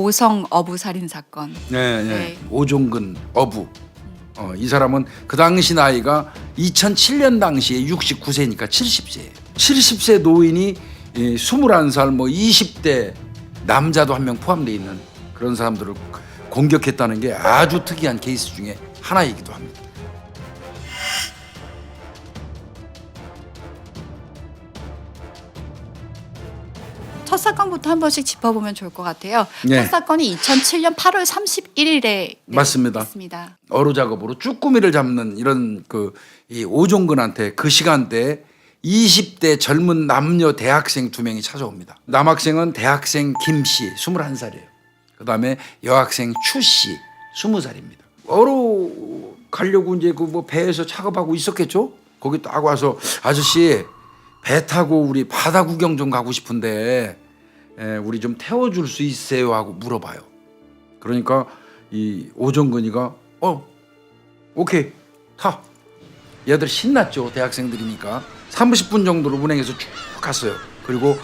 보성 어부 살인 사건. 네, 네. 네. 오종근 어부. 이 사람은 그 당시 나이가 2007년 당시에 69세니까 70세예요. 70세 노인이 21살 뭐 20대 남자도 한 명 포함되어 있는 그런 사람들을 공격했다는 게 아주 특이한 케이스 중에 하나이기도 합니다. 첫 사건부터 한 번씩 짚어보면 좋을 것 같아요. 네. 첫 사건이 2007년 8월 31일에 맞습니다. 있습니다. 어루 작업으로 쭈꾸미를 잡는 이런 이 오종근한테 그 시간대에 20대 젊은 남녀 대학생 2명이 찾아옵니다. 남학생은 대학생 김 씨 21살이에요. 그다음에 여학생 추 씨 20살입니다. 어루 가려고 이제 그 뭐 배에서 작업하고 있었겠죠? 거기 딱 와서 아저씨 배 타고 우리 바다 구경 좀 가고 싶은데 우리 좀 태워줄 수 있어요? 하고 물어봐요. 그러니까 이 오종근이가 오케이 타. 얘들 신났죠. 대학생들이니까 30분 정도로 운행해서 쭉 갔어요. 그리고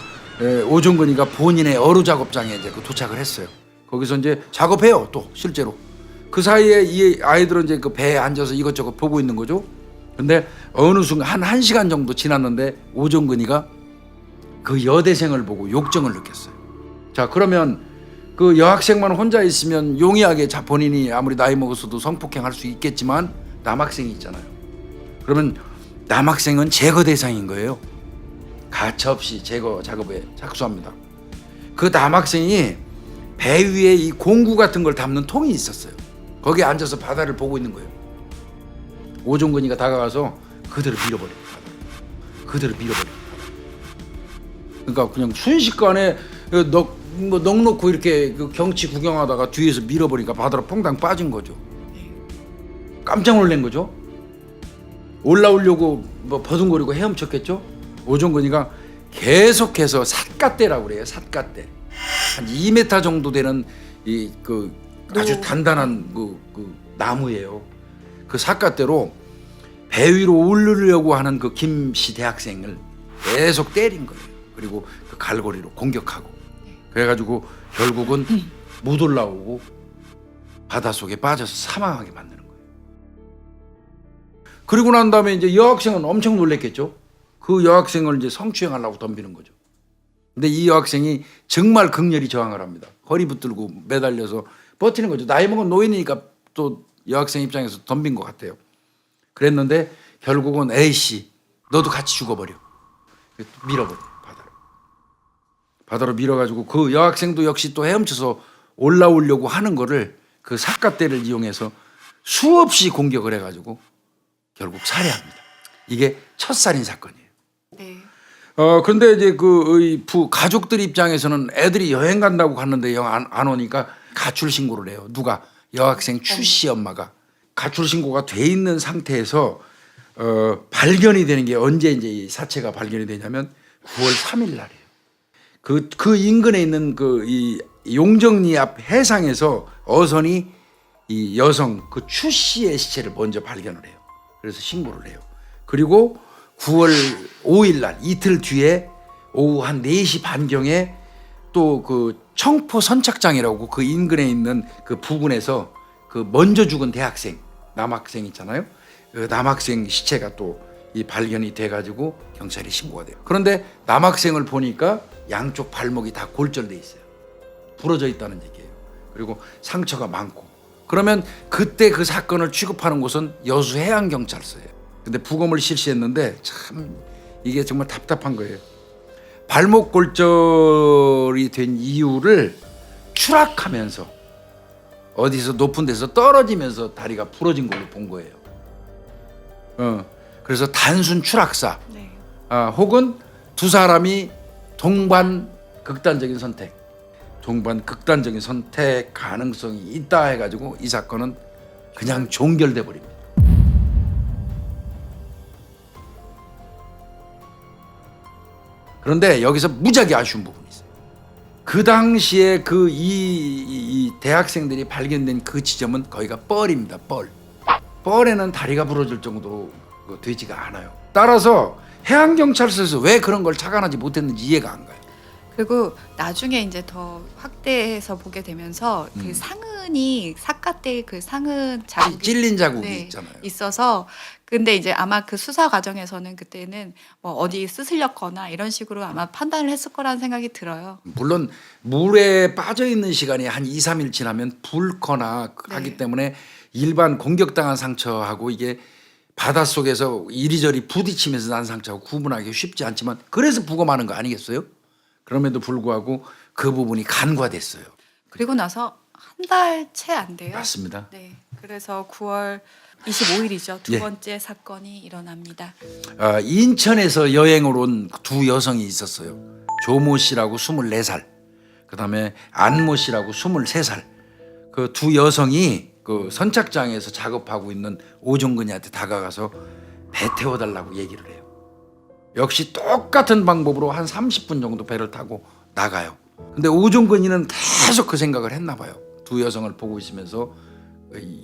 오종근이가 본인의 어루 작업장에 이제 도착을 했어요. 거기서 이제 작업해요. 또 실제로 그 사이에 이 아이들은 이제 그 배에 앉아서 이것저것 보고 있는 거죠. 근데 어느 순간 한 1시간 정도 지났는데 오종근이가 그 여대생을 보고 욕정을 느꼈어요. 자, 그러면 그 여학생만 혼자 있으면 용이하게 본인이 아무리 나이 먹었어도 성폭행할 수 있겠지만 남학생이 있잖아요. 그러면 남학생은 제거 대상인 거예요. 가차없이 제거 작업에 착수합니다. 그 남학생이 배 위에 이 공구 같은 걸 담는 통이 있었어요. 거기에 앉아서 바다를 보고 있는 거예요. 오종근이가 다가가서 그대로 밀어버립니다. 그대로 밀어버립니다. 그러니까 그냥 순식간에 넉넉고 이렇게 그 경치 구경하다가 뒤에서 밀어버리니까 바다로 퐁당 빠진 거죠. 깜짝 놀란 거죠. 올라오려고 뭐 버둥거리고 헤엄쳤겠죠. 오종근이가 계속해서 삿갓대라고 그래요. 삿갓대. 한 2m 정도 되는 아주 단단한 그 나무예요. 그 삿갓대로 배 위로 오르려고 하는 그 김 씨 대학생을 계속 때린 거예요. 그리고 그 갈고리로 공격하고 그래가지고 결국은 못 올라오고 바닷속에 빠져서 사망하게 만드는 거예요. 그리고 난 다음에 이제 여학생은 엄청 놀랬겠죠. 그 여학생을 이제 성추행하려고 덤비는 거죠. 근데 이 여학생이 정말 극렬히 저항을 합니다. 허리 붙들고 매달려서 버티는 거죠. 나이 먹은 노인이니까 또 여학생 입장에서 덤빈 것 같아요. 그랬는데 결국은 에이씨 너도 같이 죽어버려. 밀어버려 바다로 밀어가지고 그 여학생도 역시 또 헤엄쳐서 올라오려고 하는 거를 그 삿갓대를 이용해서 수없이 공격을 해가지고 결국 살해합니다. 이게 첫 살인 사건이에요. 네. 그런데 이제 가족들 입장에서는 애들이 여행 간다고 갔는데 영 안 오니까 가출 신고를 해요. 누가? 여학생 추 씨 엄마가. 가출 신고가 돼 있는 상태에서 발견이 되는 게 언제 이제 이 사체가 발견이 되냐면 9월 3일 날이에요. 그 인근에 있는 이 용정리 앞 해상에서 어선이 이 여성 그 추 씨의 시체를 먼저 발견을 해요. 그래서 신고를 해요. 그리고 9월 5일 날 이틀 뒤에 오후 한 4시 반경에 또 그 청포 선착장이라고 그 인근에 있는 그 부근에서 그 먼저 죽은 대학생 남학생 있잖아요. 그 남학생 시체가 또 이 발견이 돼가지고 경찰에 신고가 돼요. 그런데 남학생을 보니까 양쪽 발목이 다 골절돼 있어요. 부러져 있다는 얘기예요. 그리고 상처가 많고. 그러면 그때 그 사건을 취급하는 곳은 여수해양경찰서예요. 근데 부검을 실시했는데 참 이게 정말 답답한 거예요. 발목 골절이 된 이유를 추락하면서 어디서 높은 데서 떨어지면서 다리가 부러진 걸로 본 거예요. 그래서 단순 추락사, 네. 혹은 두 사람이 동반 극단적인 선택 가능성이 있다 해가지고 이 사건은 그냥 종결돼 버립니다. 그런데 여기서 무지하게 아쉬운 부분이 있어요. 그 당시에 이 대학생들이 발견된 그 지점은 거기가 뻘입니다. 뻘에는 다리가 부러질 정도로 되지가 않아요. 따라서 해양경찰서에서 왜 그런 걸 착안하지 못했는지 이해가 안 가요. 그리고 나중에 이제 더 확대해서 보게 되면서 그 상흔이 삿갓대 그 상흔 자국이 찔린 자국이 네, 있잖아요. 있어서 근데 이제 아마 그 수사 과정에서는 그때는 뭐 어디 쓰슬렸거나 이런 식으로 아마 판단을 했을 거라는 생각이 들어요. 물론 물에 빠져 있는 시간이 한 2, 3일 지나면 붉거나 하기 네. 때문에 일반 공격당한 상처하고 이게 바닷속에서 이리저리 부딪히면서 난 상처하고 구분하기 쉽지 않지만 그래서 부검하는 거 아니겠어요? 그럼에도 불구하고 그 부분이 간과됐어요. 그리고 나서 한 달 채 안 돼요. 맞습니다. 네. 그래서 9월 25일이죠. 두 예. 번째 사건이 일어납니다. 인천에서 여행을 온 두 여성이 있었어요. 조모 씨라고 24살, 그다음에 안모 씨라고 23살. 그 두 여성이 그 선착장에서 작업하고 있는 오종근이한테 다가가서 배 태워달라고 얘기를 해요. 역시 똑같은 방법으로 한 30분 정도 배를 타고 나가요. 근데 오종근이는 계속 그 생각을 했나 봐요. 두 여성을 보고 있으면서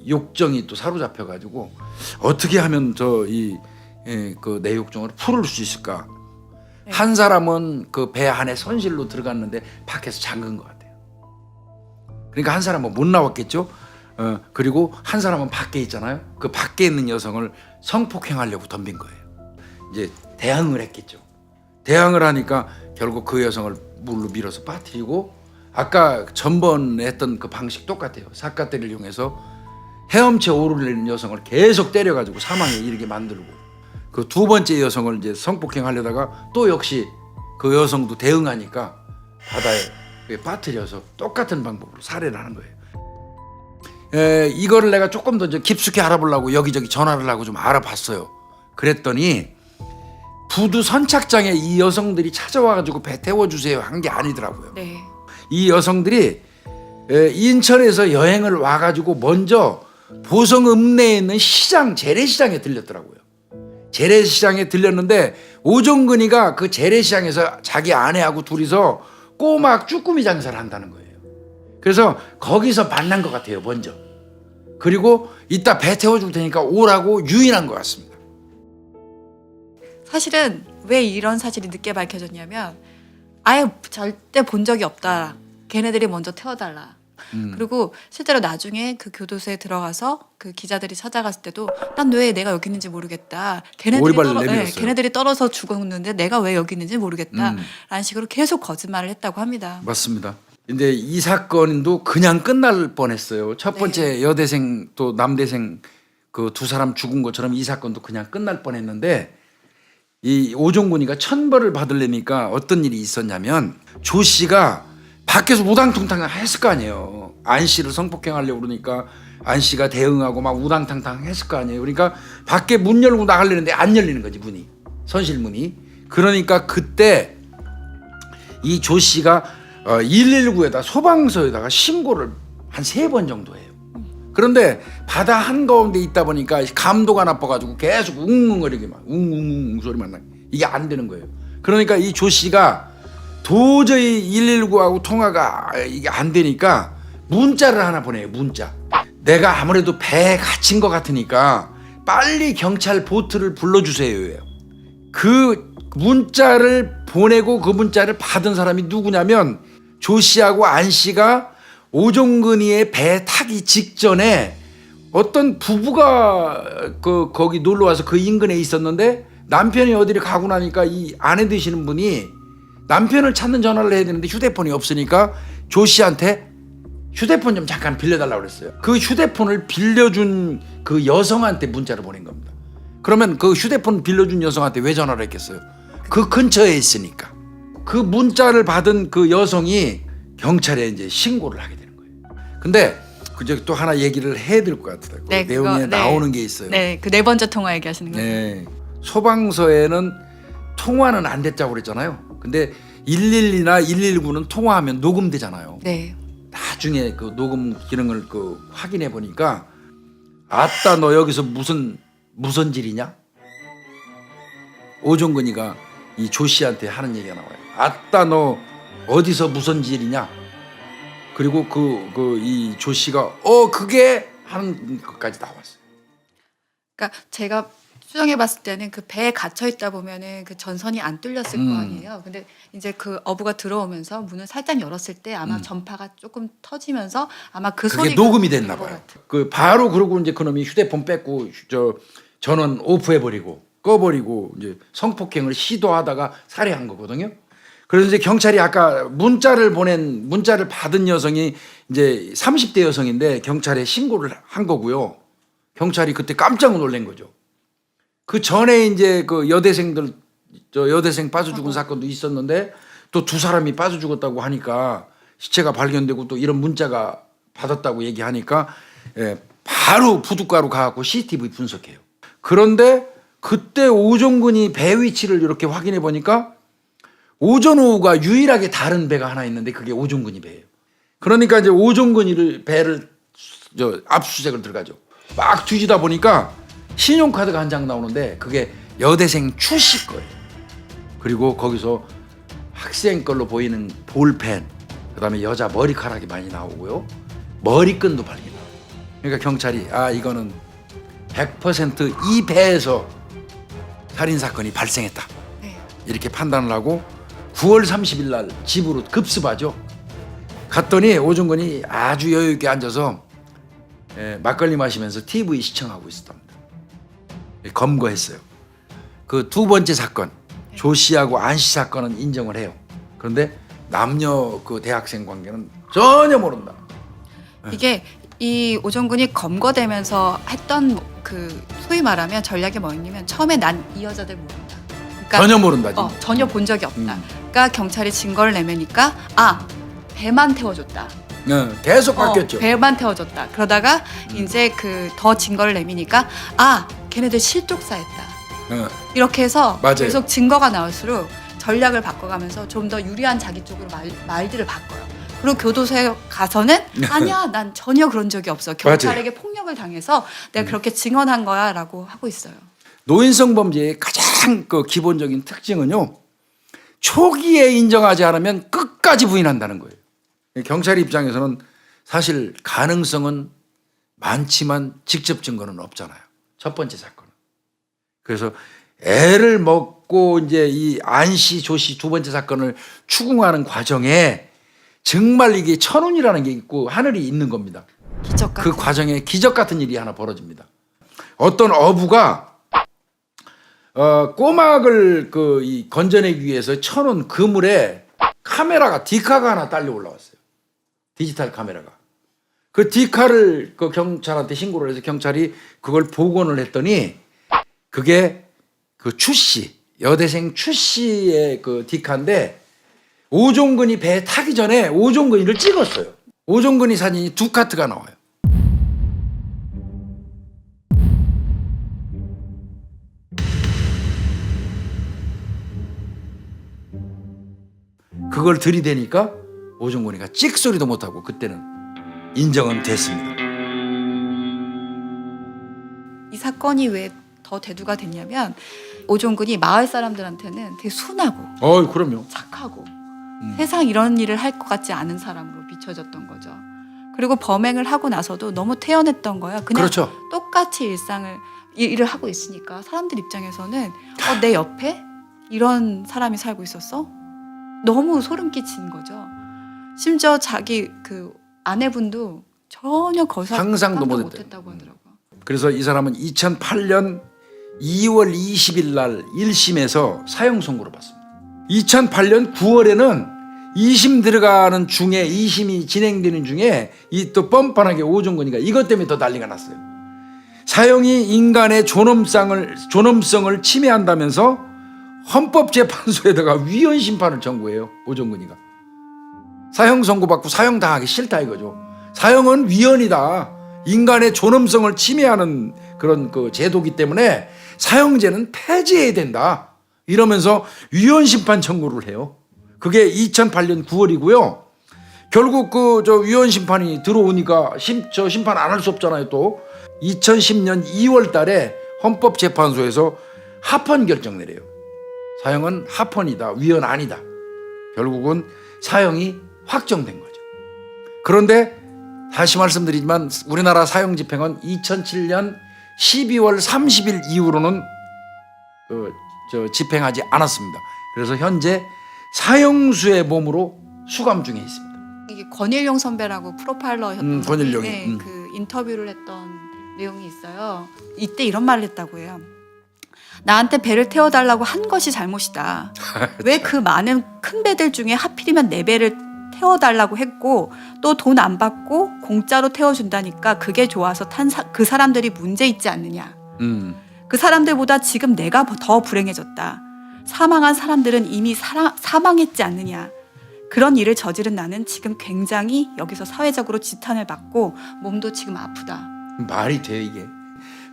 욕정이 또 사로잡혀 가지고 어떻게 하면 그 내 욕정을 풀을 수 있을까? 네. 한 사람은 그 배 안에 선실로 들어갔는데 밖에서 잠근 것 같아요. 그러니까 한 사람은 못 나왔겠죠. 그리고 한 사람은 밖에 있잖아요. 그 밖에 있는 여성을 성폭행하려고 덤빈 거예요. 이제 대항을 했겠죠. 대항을 하니까 결국 그 여성을 물로 밀어서 빠뜨리고 아까 전번에 했던 그 방식 똑같아요. 삿갓대를 이용해서 헤엄쳐 오르려는 여성을 계속 때려가지고 사망에 이르게 만들고 그 두 번째 여성을 이제 성폭행하려다가 또 역시 그 여성도 대응하니까 바다에 빠뜨려서 똑같은 방법으로 살해를 하는 거예요. 이거를 내가 조금 더 깊숙이 알아보려고 여기저기 전화를 하고 좀 알아봤어요. 그랬더니 부두 선착장에 이 여성들이 찾아와가지고 배 태워주세요 한 게 아니더라고요. 네. 이 여성들이 인천에서 여행을 와가지고 먼저 보성 읍내에 있는 시장 재래시장에 들렸더라고요. 재래시장에 들렸는데 오종근이가 그 재래시장에서 자기 아내하고 둘이서 꼬막 쭈꾸미 장사를 한다는 거예요. 그래서 거기서 만난 것 같아요 먼저. 그리고 이따 배 태워줄 테니까 오라고 유인한 것 같습니다. 사실은 왜 이런 사실이 늦게 밝혀졌냐면 아예 절대 본 적이 없다. 걔네들이 먼저 태워달라. 그리고 실제로 나중에 그 교도소에 들어가서 그 기자들이 찾아갔을 때도 난 왜 내가 여기 있는지 모르겠다. 오리발을 내밀었어요. 걔네들이 떨어져 죽었는데 내가 왜 여기 있는지 모르겠다. 라는 식으로 계속 거짓말을 했다고 합니다. 맞습니다. 근데 이 사건도 그냥 끝날 뻔했어요. 첫 번째 여대생 또 남대생 그 두 사람 죽은 것처럼 이 사건도 그냥 끝날 뻔했는데 이 오종근이가 천벌을 받으려니까 어떤 일이 있었냐면 조 씨가 밖에서 우당탕탕 했을 거 아니에요. 안 씨를 성폭행하려고 그러니까 안 씨가 대응하고 막 우당탕탕 했을 거 아니에요. 그러니까 밖에 문 열고 나가려는데 안 열리는 거지 문이. 선실문이. 그러니까 그때 이 조 씨가 119에다 소방서에다가 신고를 한 3번 정도 해요. 그런데 바다 한가운데 있다 보니까 감도가 나빠가지고 계속 웅웅거리기만 웅웅웅 소리만 나. 이게 안 되는 거예요. 그러니까 이 조 씨가 도저히 119하고 통화가 이게 안 되니까 문자를 하나 보내요. 문자. 내가 아무래도 배에 갇힌 것 같으니까 빨리 경찰 보트를 불러주세요. 그 문자를 보내고 그 문자를 받은 사람이 누구냐면 조 씨하고 안 씨가 오종근이의 배 타기 직전에 어떤 부부가 거기 놀러 와서 그 인근에 있었는데 남편이 어디를 가고 나니까 이 아내 되시는 분이 남편을 찾는 전화를 해야 되는데 휴대폰이 없으니까 조 씨한테 휴대폰 좀 잠깐 빌려달라고 그랬어요. 그 휴대폰을 빌려준 그 여성한테 문자를 보낸 겁니다. 그러면 그 휴대폰 빌려준 여성한테 왜 전화를 했겠어요? 그 근처에 있으니까. 그 문자를 받은 그 여성이 경찰에 이제 신고를 하게 되는 거예요. 근데 그저 또 하나 얘기를 해야 될 것 같아요. 네, 내용에 그거, 나오는 게 있어요. 네, 그 네 번째 통화 얘기하시는 거예요. 네. 소방서에는 통화는 안 됐다고 그랬잖아요. 근데 112나 119는 통화하면 녹음되잖아요. 네. 나중에 그 녹음 기능을 확인해 보니까 아따 너 여기서 무슨 질이냐? 오종근이가 이 조 씨한테 하는 얘기가 나와요. 아따 너 어디서 무슨 질이냐? 그리고 이 조 씨가 그게 하는 것까지 나왔어요. 그러니까 제가 추정해 봤을 때는 그 배에 갇혀 있다 보면은 그 전선이 안 뚫렸을 거 아니에요. 근데 이제 그 어부가 들어오면서 문을 살짝 열었을 때 아마 전파가 조금 터지면서 아마 그 그게 소리가 녹음이 된 됐나 것 봐요. 같아요. 그 바로 그러고 이제 그놈이 휴대폰 뺏고 전원 오프해 버리고 꺼버리고 이제 성폭행을 시도하다가 살해한 거거든요. 그래서 이제 경찰이 아까 문자를 받은 여성이 이제 30대 여성인데 경찰에 신고를 한 거고요. 경찰이 그때 깜짝 놀란 거죠. 그 전에 이제 그 여대생 빠져 죽은 사건도 있었는데 또 두 사람이 빠져 죽었다고 하니까 시체가 발견되고 또 이런 문자가 받았다고 얘기하니까 바로 부둣가로 가갖고 CCTV 분석해요. 그런데 그때 오종근이 배 위치를 이렇게 확인해 보니까 오전오후가 유일하게 다른 배가 하나 있는데 그게 오종근이 배예요. 그러니까 이제 오종근이를 배를 압수수색을 들어가죠. 막 뒤지다 보니까 신용카드가 한 장 나오는데 그게 여대생 출시 거예요. 그리고 거기서 학생 걸로 보이는 볼펜, 그다음에 여자 머리카락이 많이 나오고요. 머리끈도 발견해요. 그러니까 경찰이 이거는 100% 이 배에서 살인 사건이 발생했다. 네. 이렇게 판단을 하고 9월 30일 날 집으로 급습하죠. 갔더니 오종근이 아주 여유 있게 앉아서 막걸리 마시면서 TV 시청하고 있었답니다. 검거했어요. 그 두 번째 사건 조 씨하고 안 씨 사건은 인정을 해요. 그런데 남녀 그 대학생 관계는 전혀 모른다. 이게 이 오종근이 검거되면서 했던 그 소위 말하면 전략이 뭐였냐면 처음에 난 이 여자들 모른다. 그러니까 전혀 모른다. 진짜. 전혀 본 적이 없다. 그러니까 경찰이 증거를 내매니까 배만 태워줬다. 계속 바뀌었죠. 배만 태워줬다. 그러다가 이제 그 더 증거를 내미니까 걔네들 실족사했다. 이렇게 해서 맞아요. 계속 증거가 나올수록 전략을 바꿔가면서 좀 더 유리한 자기 쪽으로 말들을 바꿔요. 그리고 교도소에 가서는 아니야, 난 전혀 그런 적이 없어. 경찰에게 폭력을 당해서 내가 그렇게 증언한 거야라고 하고 있어요. 노인성 범죄의 가장 그 기본적인 특징은요. 초기에 인정하지 않으면 끝까지 부인한다는 거예요. 경찰 입장에서는 사실 가능성은 많지만 직접 증거는 없잖아요. 첫 번째 사건은. 그래서 애를 먹고 이제 이 안씨 조씨 두 번째 사건을 추궁하는 과정에 정말 이게 천운이라는 게 있고 하늘이 있는 겁니다. 기적 같은. 그 과정에 기적 같은 일이 하나 벌어집니다. 어떤 어부가 꼬막을 건져내기 위해서 쳐놓은 그물에 카메라가 디카가 하나 딸려 올라왔어요. 디지털 카메라가. 그 디카를 그 경찰한테 신고를 해서 경찰이 그걸 복원을 했더니 그게 그 추씨, 여대생 추씨의 그 디카인데 오종근이 배에 타기 전에 오종근이를 찍었어요. 오종근이 사진이 두 카트가 나와요. 그걸 들이대니까 오종근이가 찍소리도 못하고 그때는 인정은 됐습니다. 이 사건이 왜 더 대두가 됐냐면 오종근이 마을 사람들한테는 되게 순하고 그럼요. 착하고 세상 이런 일을 할 것 같지 않은 사람으로 비춰졌던 거죠. 그리고 범행을 하고 나서도 너무 태연했던 거야. 그냥 그렇죠. 똑같이 일을 하고 있으니까 사람들 입장에서는 내 옆에 이런 사람이 살고 있었어? 너무 소름 끼치는 거죠. 심지어 자기 그 아내분도 전혀 거기서 상상도 못했다고 하더라고요. 그래서 이 사람은 2008년 2월 20일 날 1심에서 사형 선고를 받습니다. 2008년 9월에는 2심 들어가는 중에 2심이 진행되는 중에 이 또 뻔뻔하게 오종근이가 이것 때문에 더 난리가 났어요. 사형이 인간의 존엄성을 침해한다면서 헌법재판소에다가 위헌 심판을 청구해요. 오종근이가. 사형 선고받고 사형 당하기 싫다 이거죠. 사형은 위헌이다. 인간의 존엄성을 침해하는 그런 그 제도기 때문에 사형제는 폐지해야 된다. 이러면서 위헌 심판 청구를 해요. 그게 2008년 9월이고요. 결국 위헌 심판이 들어오니까 심판 안 할 수 없잖아요. 또 2010년 2월 달에 헌법재판소에서 합헌 결정 내려요. 사형은 합헌이다. 위헌 아니다. 결국은 사형이 확정된 거죠. 그런데 다시 말씀드리지만 우리나라 사형 집행은 2007년 12월 30일 이후로는 집행하지 않았습니다. 그래서 현재 사형수의 몸으로 수감 중에 있습니다. 이게 권일용 선배라고 프로파일러였던 권일용이, 분이 그 인터뷰를 했던 내용이 있어요. 이때 이런 말을 했다고 해요. 나한테 배를 태워달라고 한 것이 잘못이다. 왜 그 많은 큰 배들 중에 하필이면 내 배를 태워달라고 했고 또 돈 안 받고 공짜로 태워준다니까 그게 좋아서 탄 그 사람들이 문제 있지 않느냐. 그 사람들보다 지금 내가 더 불행해졌다. 사망한 사람들은 이미 사망했지 않느냐. 그런 일을 저지른 나는 지금 굉장히 여기서 사회적으로 지탄을 받고 몸도 지금 아프다. 말이 돼요 이게.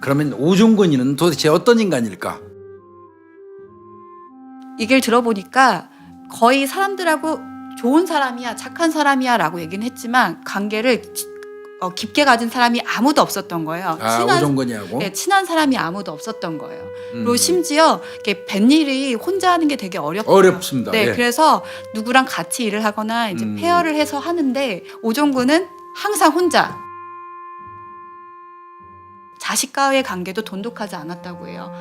그러면 오종근이는 도대체 어떤 인간일까? 얘기를 들어보니까 거의 사람들하고 좋은 사람이야, 착한 사람이야 라고 얘기는 했지만 관계를 깊게 가진 사람이 아무도 없었던 거예요. 오종근이하고? 네, 친한 사람이 아무도 없었던 거예요. 그리고 심지어 이렇게 뱃일이 혼자 하는 게 되게 어렵습니다. 네, 예. 그래서 누구랑 같이 일을 하거나 이제 페어를 해서 하는데 오종근은 항상 혼자. 자식과의 관계도 돈독하지 않았다고 해요.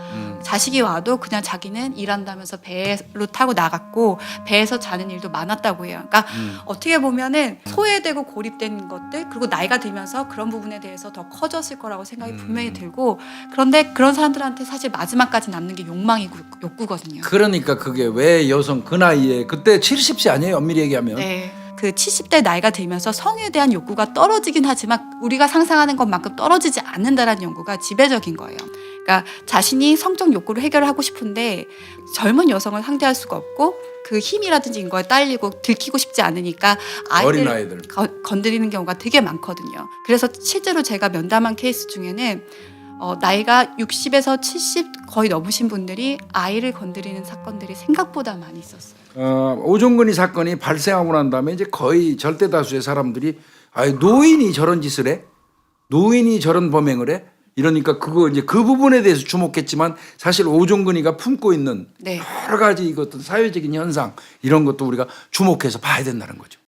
자식이 와도 그냥 자기는 일한다면서 배로 타고 나갔고 배에서 자는 일도 많았다고 해요. 그러니까 어떻게 보면은 소외되고 고립된 것들 그리고 나이가 들면서 그런 부분에 대해서 더 커졌을 거라고 생각이 분명히 들고 그런데 그런 사람들한테 사실 마지막까지 남는 게 욕망이고 욕구거든요. 그러니까 그게 왜 여성 그 나이에 그때 70세 아니에요? 엄밀히 얘기하면. 네. 그 70대 나이가 들면서 성에 대한 욕구가 떨어지긴 하지만 우리가 상상하는 것만큼 떨어지지 않는다라는 연구가 지배적인 거예요. 그러니까 자신이 성적 욕구를 해결하고 싶은데 젊은 여성을 상대할 수가 없고 그 힘이라든지 이거에 딸리고 들키고 싶지 않으니까 어린아이들 건드리는 경우가 되게 많거든요. 그래서 실제로 제가 면담한 케이스 중에는 나이가 60에서 70 거의 넘으신 분들이 아이를 건드리는 사건들이 생각보다 많이 있었어요. 오종근이 사건이 발생하고 난 다음에 이제 거의 절대 다수의 사람들이 노인이 저런 짓을 해? 노인이 저런 범행을 해? 이러니까 그거 이제 그 부분에 대해서 주목했지만 사실 오종근이가 품고 있는 네. 여러 가지 이것도 사회적인 현상 이런 것도 우리가 주목해서 봐야 된다는 거죠.